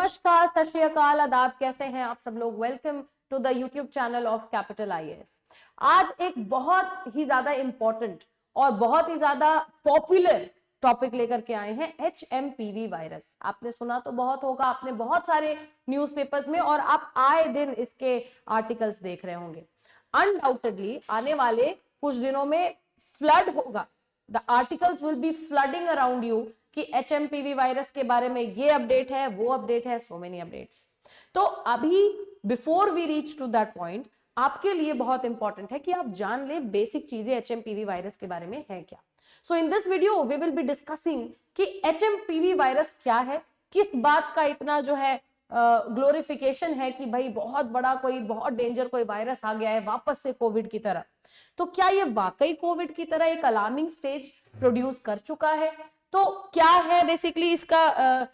नमस्कार, सत श्री अकाल, आदाब, कैसे हैं आप सब लोग। Welcome to the YouTube channel of Capital IAS. आज एक बहुत ही ज्यादा इंपॉर्टेंट और बहुत ही ज्यादा पॉपुलर टॉपिक लेकर के आए हैं, HMPV वायरस। आपने सुना तो बहुत होगा, आपने बहुत सारे न्यूज़पेपर्स में और आप आए दिन इसके आर्टिकल्स देख रहे होंगे। अनडाउटेडली आने वाले कुछ दिनों में फ्लड होगा, the articles will be flooding around you कि HMPV वायरस के बारे में ये अपडेट है, वो अपडेट है, सो मेनी अपडेट्स। तो अभी before we reach to that point, आपके लिए बहुत इंपॉर्टेंट है कि आप जान ले बेसिक चीजें HMPV वायरस के बारे में है क्या। So in this video we will be discussing कि HMPV वायरस क्या है, किस बात का इतना जो है ग्लोरिफिकेशन है कि भाई बहुत बड़ा कोई बहुत डेंजर कोई वायरस आ गया है वापस से कोविड की तरह। तो क्या ये वाकई कोविड की तरह एक अलार्मिंग स्टेज प्रोड्यूस कर चुका है? तो क्या है बेसिकली इसका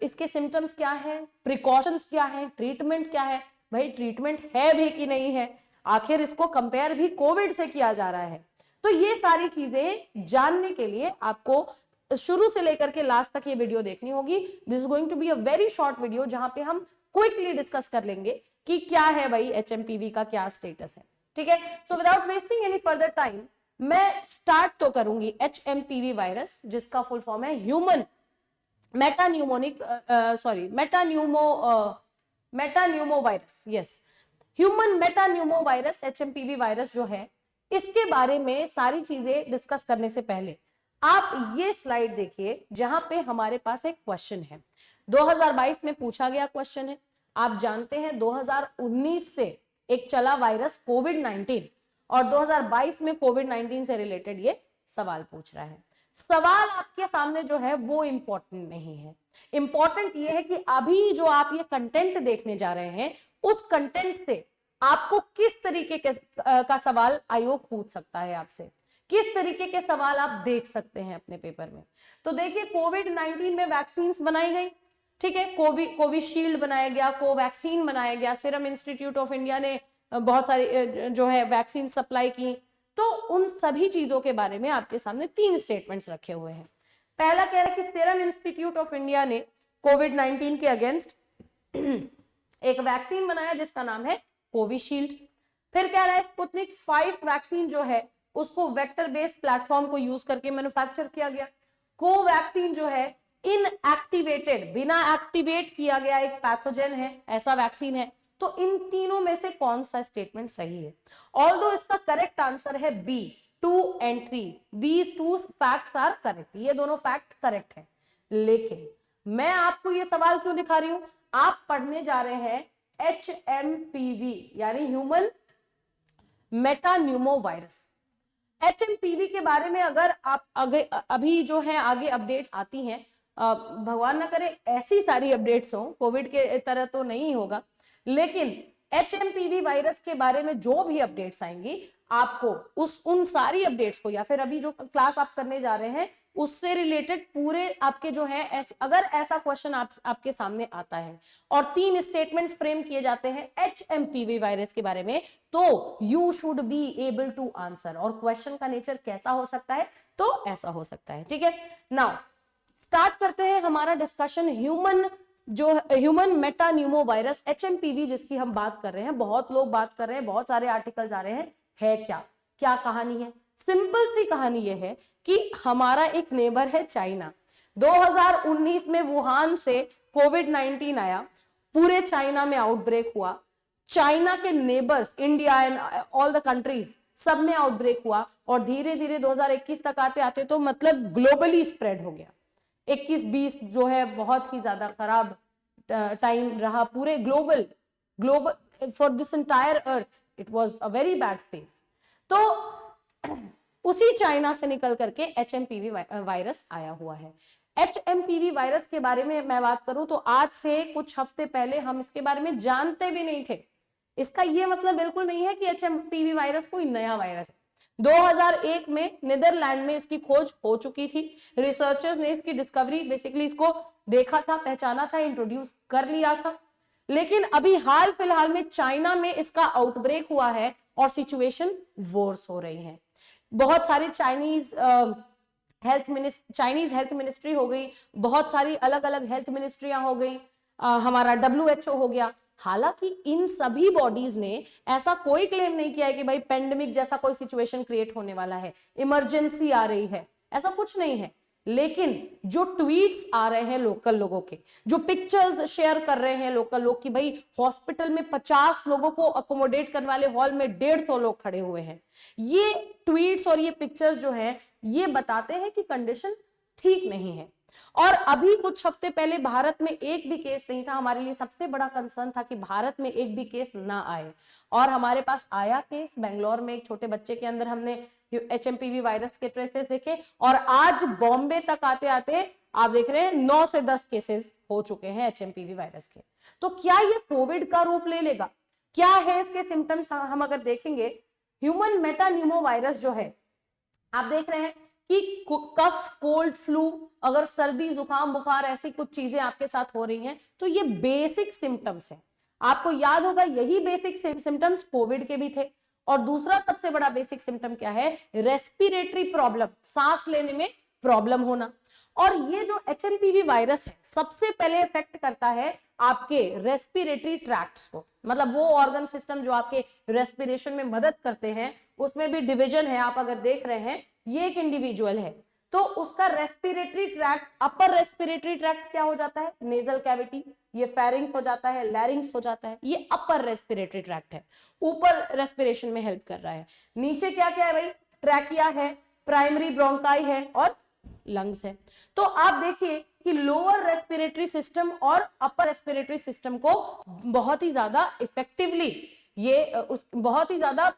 इसके सिम्टम्स क्या है, प्रिकॉशंस क्या है, ट्रीटमेंट क्या है, भाई ट्रीटमेंट है भी कि नहीं है, आखिर इसको कंपेयर भी कोविड से किया जा रहा है। तो ये सारी चीजें जानने के लिए आपको शुरू से लेकर के लास्ट तक ये वीडियो देखनी होगी। This is going to be a very short video जहां पे हम क्विकली डिस्कस कर लेंगे कि क्या है भाई HMPV का क्या स्टेटस है। ठीक है, so without wasting any further time मैं स्टार्ट तो करूंगी HMPV वायरस, जिसका फुल फॉर्म है human metapneumovirus. Yes, human metapneumovirus HMPV virus जो है, इसके बारे में सारी चीजें डिस्कस करने से पहले आप ये स्लाइड देखिए जहां पे हमारे पास एक क्वेश्चन है। 2022 में पूछा गया क्वेश्चन है। आप जानते हैं 2019 से एक चला वायरस कोविड-19 और 2022 में कोविड-19 से रिलेटेड ये सवाल पूछ रहा है। सवाल आपके सामने जो है वो इंपॉर्टेंट नहीं है, इंपॉर्टेंट ये है कि अभी जो आप ये कंटेंट देखने जा रहे हैं उस कंटेंट से आपको किस तरीके का सवाल आयोग पूछ सकता है आपसे, किस तरीके के सवाल आप देख सकते हैं अपने पेपर में। तो देखिए, कोविड-19 में वैक्सीन बनाई गई, ठीक है, कोविशील्ड बनाया गया, कोवैक्सीन बनाया गया, सीरम इंस्टीट्यूट ऑफ इंडिया ने बहुत सारी जो है वैक्सीन सप्लाई की। तो उन सभी चीजों के बारे में आपके सामने 3 स्टेटमेंट्स रखे हुए हैं। पहला कह रहा है कि सीरम इंस्टीट्यूट ऑफ इंडिया ने कोविड-19 के अगेंस्ट एक वैक्सीन बनाया जिसका नाम है कोविशील्ड। फिर कह रहा है स्पुतनिक 5 वैक्सीन जो है उसको वेक्टर बेस्ड प्लेटफॉर्म को यूज करके मैन्युफैक्चर किया गया। कोवैक्सीन जो है इनएक्टिवेटेड, बिना एक्टिवेट किया गया एक पैथोजन है, ऐसा वैक्सीन है। तो इन तीनों में से कौन सा स्टेटमेंट सही है? ऑल्दो इसका करेक्ट आंसर है B, 2 and 3, these 2 facts are correct, ये दोनों फैक्ट करेक्ट है। लेकिन मैं आपको ये सवाल क्यों दिखा रही हूं? आप पढ़ने जा रहे हैं HMPV यानी ह्यूमन मेटान्यूमो वायरस। HMPV के बारे में अगर आप अभी जो है आगे अपडेट्स आती हैं, भगवान ना करे ऐसी सारी अपडेट्स हो, कोविड के तरह तो नहीं होगा, लेकिन HMPV वायरस के बारे में जो भी अपडेट्स आएंगी आपको उन सारी अपडेट्स को, या फिर अभी जो क्लास आप करने जा रहे हैं उससे रिलेटेड पूरे आपके जो है अगर ऐसा क्वेश्चन आपके सामने आता है और 3 स्टेटमेंट्स फ्रेम किए जाते हैं HMPV वायरस के बारे में, तो you should be able to answer. और क्वेश्चन का नेचर कैसा हो सकता है? तो ऐसा हो सकता है। ठीक है, नाउ स्टार्ट करते हैं हमारा discussion human metapneumovirus HMPV जिसकी हम बात कर रहे हैं, बहुत लोग बात कर रहे हैं, बहुत सारे आर्टिकल्स आ रहे हैं। है क्या कहानी है? सिंपल सी कहानी यह है कि हमारा एक नेबर है चाइना। 2019 में वुहान से कोविड-19 आया, पूरे चाइना में आउटब्रेक हुआ। चाइना के neighbours India and all the countries सब में आउटब्रेक हुआ और धीरे धीरे 2021 तक आते आते तो मतलब ग्लोबली स्प्रेड हो गया। 21-20 जो है बहुत ही ज्यादा खराब टाइम रहा पूरे global for this entire earth, it was a very bad phase. तो उसी चाइना से निकल करके HMPV वायरस आया हुआ है। HMPV वायरस के बारे में मैं बात करूं तो आज से कुछ हफ्ते पहले हम इसके बारे में जानते भी नहीं थे। इसका ये मतलब बिल्कुल नहीं है कि HMPV वायरस कोई नया वायरस है। 2001 में नीदरलैंड में इसकी खोज हो चुकी थी। रिसर्चर्स ने इसकी डिस्कवरी बेसिकली इसको देखा था, पहचाना था, इंट्रोड्यूस कर लिया था। लेकिन अभी हाल फिलहाल में चाइना में इसका आउटब्रेक हुआ है और सिचुएशन वर्स हो रही है। बहुत सारे चाइनीज हेल्थ मिनिस्ट्री हो गई, बहुत सारी अलग अलग हेल्थ मिनिस्ट्रियां हो गई, हमारा WHO हो गया। हालांकि इन सभी बॉडीज ने ऐसा कोई क्लेम नहीं किया है कि भाई पेंडेमिक जैसा कोई सिचुएशन क्रिएट होने वाला है, इमरजेंसी आ रही है, ऐसा कुछ नहीं है। लेकिन जो ट्वीट्स आ रहे हैं लोकल लोगों के, जो पिक्चर्स शेयर कर रहे हैं लोकल लोग कि भाई हॉस्पिटल में 50 लोगों को अकोमोडेट करने वाले हॉल में 150 लोग खड़े हुए हैं, ये ट्वीट्स और ये पिक्चर्स जो हैं ये बताते हैं कि कंडीशन ठीक नहीं है। और अभी कुछ हफ्ते पहले भारत में एक भी केस नहीं था। हमारे लिए सबसे बड़ा कंसर्न था कि भारत में एक भी केस ना आए, और हमारे पास आया केस। बेंगलोर में एक छोटे बच्चे के अंदर हमने HMPV वायरस के ट्रेसेस देखे, और आज बॉम्बे तक आते आते आप देख रहे हैं 9 से 10 केसेस हो चुके हैं HMPV वायरस के। तो क्या ये कोविड का रूप ले लेगा? क्या है इसके सिम्टम्स? हम अगर देखेंगे, ह्यूमन मेटान्यूमो वायरस जो है, आप देख रहे हैं कि कफ, कोल्ड, फ्लू, अगर सर्दी, जुकाम, बुखार ऐसी कुछ चीजें आपके साथ हो रही हैं तो ये बेसिक सिम्टम्स हैं। आपको याद होगा यही बेसिक सिम्टम्स कोविड के भी थे। और दूसरा सबसे बड़ा बेसिक सिम्टम क्या है? रेस्पिरेटरी प्रॉब्लम, सांस लेने में प्रॉब्लम होना। और ये जो HMPV वायरस है सबसे पहले इफेक्ट करता है आपके रेस्पिरेटरी ट्रैक्ट्स को, मतलब वो ऑर्गन सिस्टम जो आपके रेस्पिरेशन में मदद करते हैं, उसमें भी डिवीजन है। आप अगर देख रहे हैं ये एक इंडिविजुअल है तो उसका respiratory tract, upper respiratory tract क्या हो जाता है? नेजल कैविटी, ये फेरिंग्स हो जाता है, लैरिंग्स हो जाता है, ये अपर रेस्पिरेटरी ट्रैक्ट है, ऊपर रेस्पिरेशन में हेल्प कर रहा है। नीचे क्या क्या है भाई? ट्रैकिया है, प्राइमरी ब्रोंकाई है और लंग्स है। तो आप देखिए कि लोअर रेस्पिरेटरी सिस्टम और अपर रेस्पिरेटरी सिस्टम को बहुत ही ज्यादा इफेक्टिवली, ये बहुत ही ज्यादा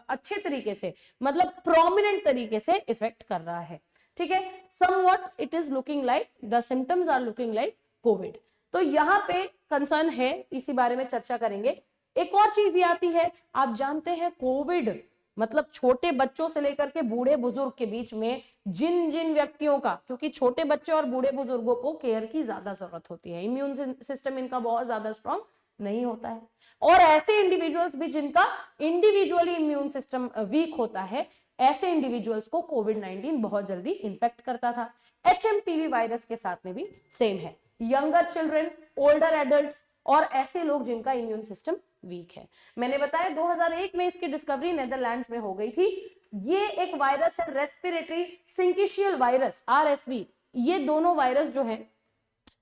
अच्छे तरीके से, मतलब प्रोमिनेंट तरीके से इफेक्ट कर रहा है। ठीक है, somewhat it is looking like, the symptoms are looking like Covid. तो यहाँ पे कंसर्न है, इसी बारे में चर्चा करेंगे। एक और चीज ये आती है, आप जानते हैं कोविड मतलब छोटे बच्चों से लेकर के बूढ़े बुजुर्ग के बीच में जिन जिन व्यक्तियों का, क्योंकि छोटे बच्चे और बूढ़े बुजुर्गों को केयर की ज्यादा जरूरत होती है, इम्यून सिस्टम इनका बहुत ज्यादा स्ट्रांग नहीं होता है, और ऐसे इंडिविजुअल्स भी जिनका इंडिविजुअली इम्यून सिस्टम वीक होता है, ऐसे इंडिविजुअल्स को कोविड-19 बहुत जल्दी इन्फेक्ट करता था। HMPV वायरस के साथ में भी सेम है। यंगर चिल्ड्रन, ओल्डर एडल्ट्स और ऐसे लोग जिनका इम्यून सिस्टम वीक है। मैंने बताया 2001 में इसकी डिस्कवरी नेदरलैंड्स में हो गई थी। ये एक वायरस है, रेस्पिरेटरी सिंकिशियल वायरस, RSV। ये दोनों वायरस जो है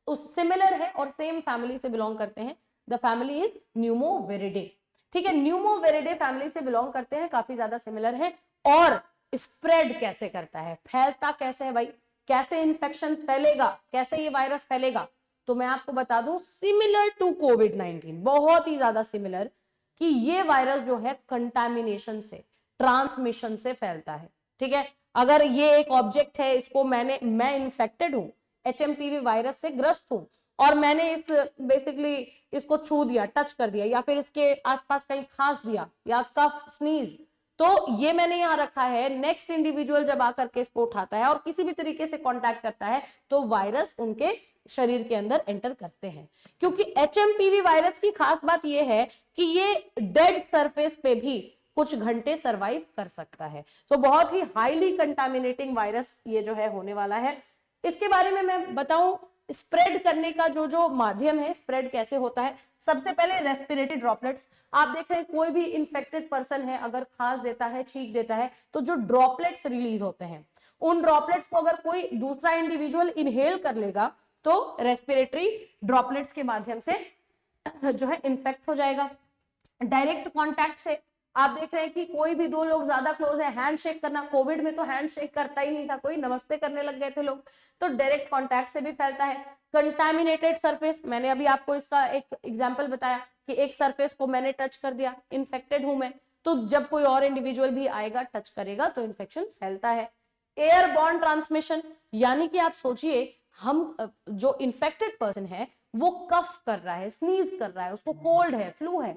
उस सिमिलर है और सेम फैमिली से बिलोंग करते हैं। The family is Pneumoviridae. ठीक है, न्यूमोवेरिडे फैमिली से बिलोंग करते हैं, काफी ज्यादा सिमिलर है। और स्प्रेड कैसे करता है, फैलता कैसे है भाई, कैसे इन्फेक्शन फैलेगा, कैसे ये वायरस फैलेगा? तो मैं आपको बता दूं, सिमिलर टू कोविड-19, बहुत ही ज्यादा सिमिलर, कि ये वायरस जो है कंटामिनेशन से, ट्रांसमिशन से फैलता है। ठीक है, अगर ये एक ऑब्जेक्ट है, इसको मैं इन्फेक्टेड हूं, HMPV वायरस से ग्रस्त हूं, और मैंने इस बेसिकली इसको छू दिया, टच कर दिया, या फिर इसके आसपास कहीं खांस दिया, या कफ, स्नीज, तो ये मैंने यहां रखा है। नेक्स्ट इंडिविजुअल जब आकर के इसको उठाता है और किसी भी तरीके से कांटेक्ट करता है तो वायरस उनके शरीर के अंदर एंटर करते हैं। क्योंकि HMPV वायरस की खास बात यह है कि ये डेड सरफेस पे भी कुछ घंटे सरवाइव कर सकता है। तो बहुत ही हाईली कंटामिनेटिंग वायरस ये जो है होने वाला है। इसके बारे में मैं बताऊं, स्प्रेड करने का जो माध्यम है, स्प्रेड कैसे होता है। सबसे पहले रेस्पिरेटरी ड्रॉपलेट्स। आप देख रहे हैं कोई भी इन्फेक्टेड पर्सन है, अगर खांस देता है, छींक देता है, तो जो ड्रॉपलेट्स रिलीज होते हैं, उन ड्रॉपलेट्स को अगर कोई दूसरा इंडिविजुअल इनहेल कर लेगा तो रेस्पिरेटरी ड्रॉपलेट्स के माध्यम से जो है इन्फेक्ट हो जाएगा। डायरेक्ट कॉन्टैक्ट से आप देख रहे हैं कि कोई भी दो लोग ज्यादा क्लोज है, हैंडशेक करना, कोविड में तो हैंडशेक करता ही नहीं था कोई, नमस्ते करने लग गए थे लोग, तो डायरेक्ट कॉन्टैक्ट से भी फैलता है। कंटामिनेटेड सरफेस, मैंने अभी आपको इसका एक एग्जांपल बताया कि एक सरफेस को मैंने टच कर दिया, इन्फेक्टेड हूं मैं, तो जब कोई और इंडिविजुअल भी आएगा, टच करेगा, तो इन्फेक्शन फैलता है। एयरबॉर्न ट्रांसमिशन, यानी कि आप सोचिए, हम जो इन्फेक्टेड पर्सन है वो कफ कर रहा है, स्नीज कर रहा है, उसको कोल्ड है, फ्लू है,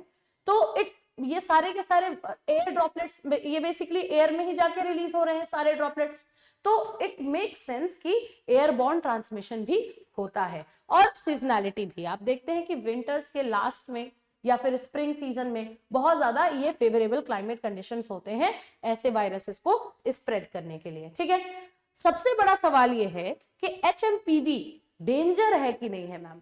तो इट्स, ये सारे के सारे एयर ड्रॉपलेट्स, ये बेसिकली एयर में ही जाके रिलीज हो रहे हैं सारे ड्रॉपलेट्स, तो इट मेक सेंस कि एयरबॉर्न ट्रांसमिशन भी होता है। और सीजनैलिटी भी, आप देखते हैं कि विंटर्स के लास्ट में या फिर स्प्रिंग सीजन में बहुत ज्यादा ये फेवरेबल क्लाइमेट कंडीशंस होते हैं ऐसे वायरसेस को स्प्रेड करने के लिए। ठीक है, सबसे बड़ा सवाल ये है कि HMPV डेंजर है कि नहीं है मैम।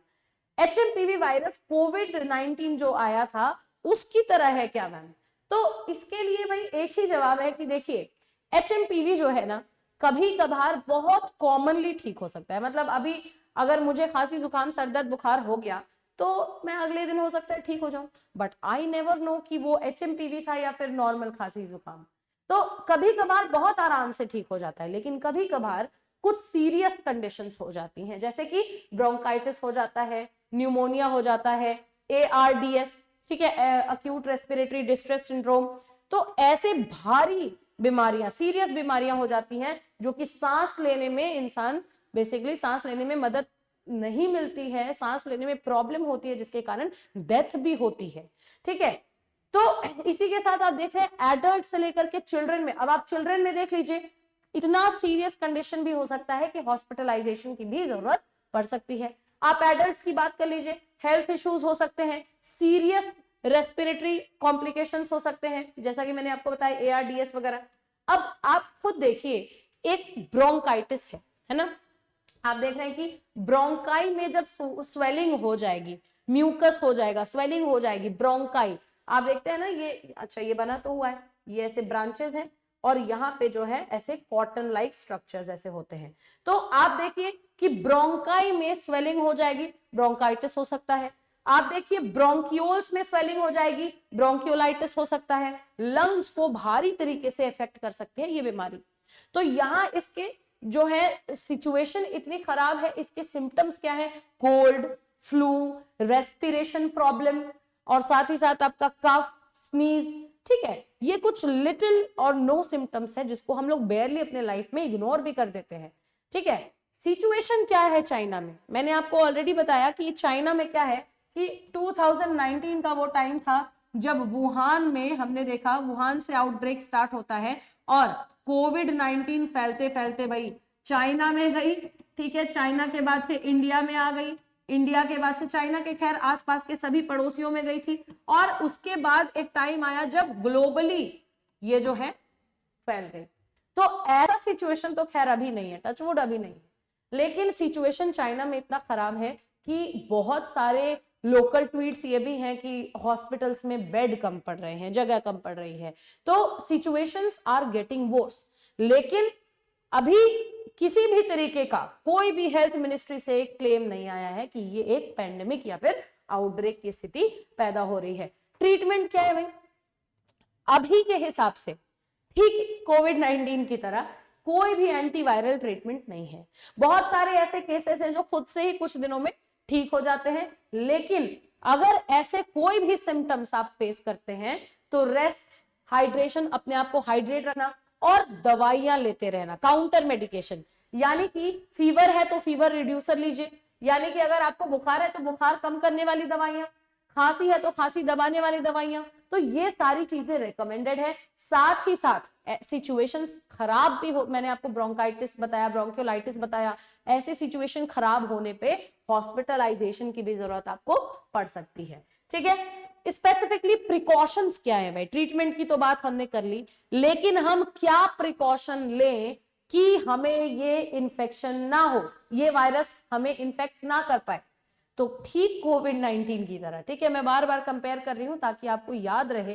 HMPV वायरस कोविड-19 जो आया था उसकी तरह है क्या मैम? तो इसके लिए भाई एक ही जवाब है कि देखिए HMPV जो है ना कभी कभार बहुत कॉमनली ठीक हो सकता है। मतलब अभी अगर मुझे खांसी जुकाम सर दर्द बुखार हो गया तो मैं अगले दिन हो सकता है ठीक हो जाऊं, बट आई नेवर नो कि वो HMPV था या फिर नॉर्मल खांसी जुकाम। तो कभी कभार बहुत आराम से ठीक हो जाता है, लेकिन कभी कभार कुछ सीरियस कंडीशंस हो जाती हैं, जैसे कि ब्रोंकाइटिस हो जाता है, न्यूमोनिया हो जाता है, ARDS, ठीक है, अक्यूट रेस्पिरेटरी डिस्ट्रेस सिंड्रोम। तो ऐसे भारी बीमारियां, सीरियस बीमारियां हो जाती हैं जो कि सांस लेने में इंसान बेसिकली सांस लेने में मदद नहीं मिलती है, सांस लेने में प्रॉब्लम होती है, जिसके कारण डेथ भी होती है। ठीक है, तो इसी के साथ आप देख रहे हैं एडल्ट से लेकर के चिल्ड्रन में। अब आप चिल्ड्रन में देख लीजिए, इतना सीरियस कंडीशन भी हो सकता है कि हॉस्पिटलाइजेशन की भी जरूरत पड़ सकती है। आप एडल्ट्स की बात कर लीजिए, हेल्थ इश्यूज हो सकते हैं, सीरियस रेस्पिरेटरी कॉम्प्लिकेशंस हो सकते हैं, जैसा कि मैंने आपको बताया ARDS वगैरह। अब आप खुद देखिए, एक ब्रोंकाइटिस है ना, आप देख रहे हैं कि ब्रोंकाई में जब स्वेलिंग हो जाएगी, म्यूकस हो जाएगा, स्वेलिंग हो जाएगी, ब्रोंकाई आप देखते हैं ना, ये अच्छा ये बना तो हुआ है, ये ऐसे ब्रांचेस हैं और यहाँ पे जो है ऐसे कॉटन लाइक स्ट्रक्चर्स ऐसे होते हैं। तो आप देखिए कि ब्रोंकाई में स्वेलिंग हो जाएगी, ब्रोंकाइटिस हो सकता है। आप देखिए ब्रोंकियोल्स में स्वेलिंग हो जाएगी, ब्रोंकियोलाइटिस हो सकता है। लंग्स को भारी तरीके से इफेक्ट कर सकती है ये बीमारी। तो यहाँ इसके जो है सिचुएशन इतनी खराब है, इसके सिम्टम्स क्या है? कोल्ड, फ्लू, रेस्पिरेशन प्रॉब्लम और साथ ही साथ आपका कफ, स्नीज। ठीक है, ये कुछ लिटिल और नो सिम्टम्स है जिसको हम लोग बेयरली अपने लाइफ में इग्नोर भी कर देते हैं। ठीक है, सिचुएशन क्या है चाइना में? मैंने आपको ऑलरेडी बताया कि चाइना में क्या है कि 2019 का वो टाइम था जब वुहान में हमने देखा, वुहान से आउटब्रेक स्टार्ट होता है और कोविड-19 फैलते फैलते भाई चाइना में गई। ठीक है, चाइना के बाद से इंडिया में आ गई, इंडिया के बाद से चाइना के खैर आसपास के सभी पड़ोसियों में गई थी, और उसके बाद एक टाइम आया जब ग्लोबली ये जो है फैल गई। तो ऐसा सिचुएशन तो खैर अभी नहीं है, टचवुड अभी नहीं है, लेकिन सिचुएशन चाइना में इतना खराब है कि बहुत सारे लोकल ट्वीट्स ये भी हैं कि हॉस्पिटल्स में बेड कम पड़ रहे हैं, जगह कम पड़ रही है। तो सिचुएशंस आर गेटिंग वर्स, लेकिन अभी किसी भी तरीके का कोई भी हेल्थ मिनिस्ट्री से एक क्लेम नहीं आया है कि ये एक पैंडेमिक या फिर आउटब्रेक की स्थिति पैदा हो रही है। ट्रीटमेंट क्या है भाई? अभी के हिसाब से ठीक कोविड-19 की तरह कोई भी एंटीवायरल ट्रीटमेंट नहीं है। बहुत सारे ऐसे केसेस हैं जो खुद से ही कुछ दिनों में ठीक हो जाते हैं, लेकिन अगर ऐसे कोई भी सिम्टम्स आप फेस करते हैं तो रेस्ट, हाइड्रेशन, अपने आप को हाइड्रेट रखना और दवाइयां लेते रहना, काउंटर मेडिकेशन। यानी कि फीवर है तो फीवर रिड्यूसर लीजिए, यानी कि अगर आपको बुखार है तो बुखार कम करने वाली दवाइयां, खांसी है तो खांसी दबाने वाली दवाइयां। तो ये सारी चीजें रिकमेंडेड है। साथ ही साथ सिचुएशंस खराब भी हो, मैंने आपको ब्रोंकाइटिस बताया, ब्रोंकियोलाइटिस बताया, ऐसे सिचुएशन खराब होने पे हॉस्पिटलाइजेशन की भी जरूरत आपको पड़ सकती है। ठीक है, स्पेसिफिकली प्रिकॉशंस क्या है भाई? ट्रीटमेंट की तो बात हमने कर ली, लेकिन हम क्या प्रिकॉशन लें कि हमें ये इन्फेक्शन ना हो, ये वायरस हमें इन्फेक्ट ना कर पाए। तो ठीक कोविड-19 की तरह, ठीक है, मैं बार बार कंपेयर कर रही हूं ताकि आपको याद रहे,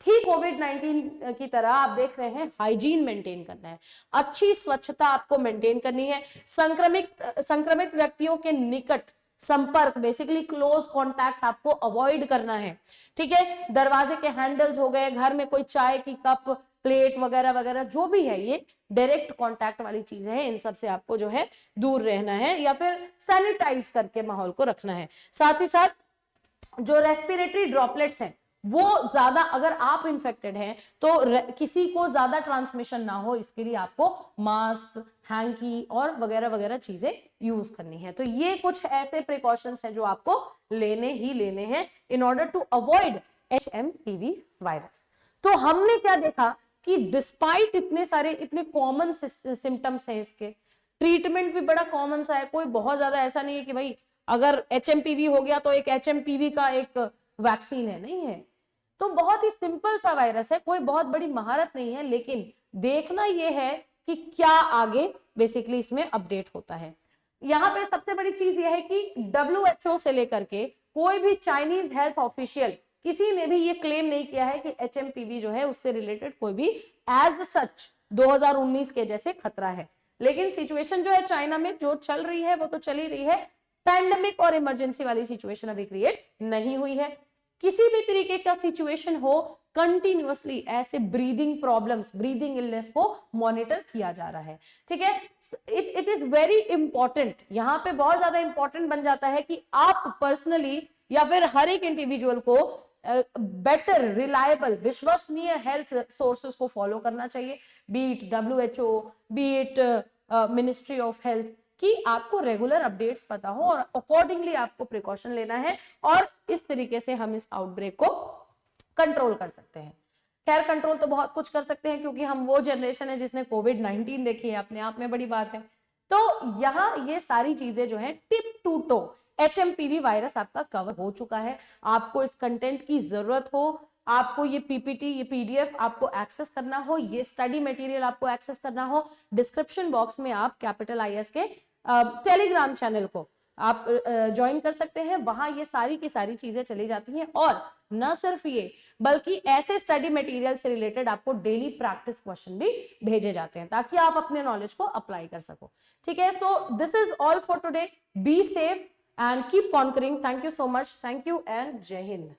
ठीक कोविड-19 की तरह आप देख रहे हैं हाइजीन मेंटेन करना है, अच्छी स्वच्छता आपको मेंटेन करनी है, संक्रमित व्यक्तियों के निकट संपर्क, बेसिकली क्लोज कांटेक्ट आपको अवॉइड करना है। ठीक है, दरवाजे के हैंडल्स हो गए, घर में कोई चाय की कप, प्लेट वगैरह वगैरह जो भी है, ये डायरेक्ट कांटेक्ट वाली चीजें हैं, इन सब से आपको जो है दूर रहना है या फिर सैनिटाइज करके माहौल को रखना है। साथ ही साथ जो रेस्पिरेटरी ड्रॉपलेट्स हैं वो ज्यादा, अगर आप इन्फेक्टेड हैं तो किसी को ज्यादा ट्रांसमिशन ना हो, इसके लिए आपको मास्क, हैंकी और वगैरह वगैरह चीजें यूज करनी है। तो ये कुछ ऐसे प्रिकॉशंस हैं जो आपको लेने ही लेने हैं in order to avoid HMPV virus. तो हमने क्या देखा कि डिस्पाइट इतने सारे, इतने कॉमन सिम्टम्स हैं, इसके ट्रीटमेंट भी बड़ा कॉमन सा है, कोई बहुत ज्यादा ऐसा नहीं है कि भाई अगर HMPV हो गया तो एक HMPV का एक वैक्सीन है, नहीं है। तो बहुत ही सिंपल सा वायरस है, कोई बहुत बड़ी महारत नहीं है, लेकिन देखना यह है कि क्या आगे बेसिकली इसमें अपडेट होता है। यहाँ पे सबसे बड़ी चीज यह है कि WHO से लेकर के कोई भी चाइनीज हेल्थ ऑफिशियल किसी ने भी ये क्लेम नहीं किया है कि HMPV जो है उससे रिलेटेड कोई भी एज सच 2019 के जैसे खतरा है। लेकिन सिचुएशन जो है चाइना में जो चल रही है वो तो चली रही है, पैंडेमिक और इमरजेंसी वाली सिचुएशन अभी क्रिएट नहीं हुई है। किसी भी तरीके का सिचुएशन हो, कंटिन्यूअसली ऐसे ब्रीदिंग प्रॉब्लम्स, ब्रीदिंग इलनेस को मॉनिटर किया जा रहा है। ठीक है, इट इज वेरी इंपॉर्टेंट, यहाँ पे बहुत ज्यादा इंपॉर्टेंट बन जाता है कि आप पर्सनली या फिर हर एक इंडिविजुअल को बेटर रिलायबल विश्वसनीय हेल्थ सोर्सेस को फॉलो करना चाहिए, B it WHO, B it ministry of health, कि आपको रेगुलर अपडेट्स पता हो और अकॉर्डिंगली आपको प्रिकॉशन लेना है और इस तरीके से हम इस आउटब्रेक को कंट्रोल कर सकते हैं। खैर कंट्रोल तो बहुत कुछ कर सकते हैं क्योंकि हम वो जनरेशन है जिसने कोविड-19 देखी है, अपने आप में बड़ी बात है। तो यहाँ ये सारी चीजें जो है tip to toe HMPV virus आपका कवर हो चुका है। आपको इस कंटेंट की जरूरत हो, आपको ये PPT, ये PDF आपको एक्सेस करना हो, ये स्टडी मटेरियल आपको एक्सेस करना हो, डिस्क्रिप्शन बॉक्स में आप कैपिटल IS के टेलीग्राम चैनल को आप ज्वाइन कर सकते हैं। वहां ये सारी की सारी चीजें चली जाती हैं और न सिर्फ ये बल्कि ऐसे स्टडी मटेरियल से रिलेटेड आपको डेली प्रैक्टिस क्वेश्चन भी भेजे जाते हैं ताकि आप अपने नॉलेज को अप्लाई कर सको। ठीक है, so this is all for today. Be safe and keep conquering. Thank you so much. Thank you and Jai Hind.